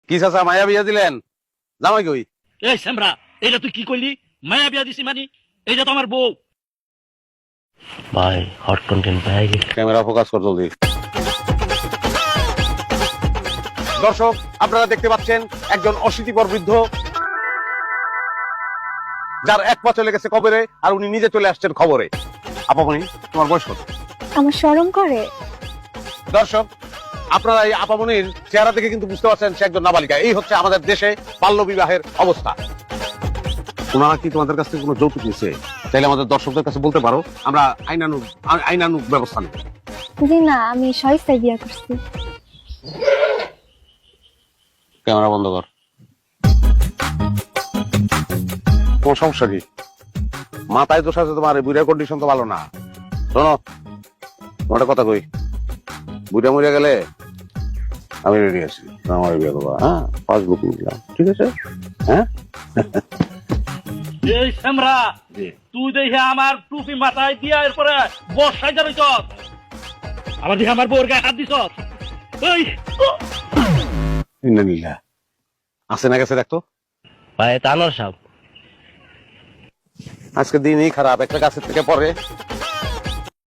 কি চাচা মায়া বিয়া দিলেন? জামাই কই? এই শ্যামরা, এটা তুই কি করলি? মায়া বিয়া দিছি মানে এইটা তো আমার বউ। ভাই হট কন্টেন্ট ভাই। ক্যামেরা ফোকাস কর জলদি। দর্শক, আপনারা দেখতে পাচ্ছেন একজন অশীতিপর বৃদ্ধ, যার এক পা চলে গেছে কবরে, আর উনি নিজে চলে আসছেন খবরে। আপামনি, তোমার বয়স কত? আমার শরম করে। দর্শক, আপনারা এই আপামনির চেহারা দেখে কিন্তু বুঝতে পারছেন সে একজন নাবালিকা। এই হচ্ছে আমাদের দেশে বাল্য বিবাহের অবস্থা। ওনারা কি তোমাদের কাছ থেকে কোনো যৌতুক নিচ্ছে? তাইলে আমাদের দর্শকদের কাছে বলতে পারো, আমরা আইনানুগ ব্যবস্থা নেব। জি না, আমি সহিস্তায় বিয়া করছি। ক্যামেরা বন্ধ কর। তোমার সমস্যা কি? মাথায় দোষ আছে তোমার, বুড়ার কন্ডিশন তো ভালো না। শোনো, তোমার কথা কই, বুড়া মরে গেলে আমি রেডি আছি, আমার বিয়ে করবো। হ্যাঁ, পাসবুক নিলাম, ঠিক আছে? হ্যাঁ, এই শ্যামরা, তুই দেখে আমার টুপি মাথায় দিয়া এরপরে বর্ষায় যাবে চল। আমার দেখে আমার বউর গায়ে হাত দিছ। এই নীলা আছে না গেছে দেখতো। ভাই তানোর সাহেব আজকে দিনই খারাপ, একটা গাছের থেকে পরে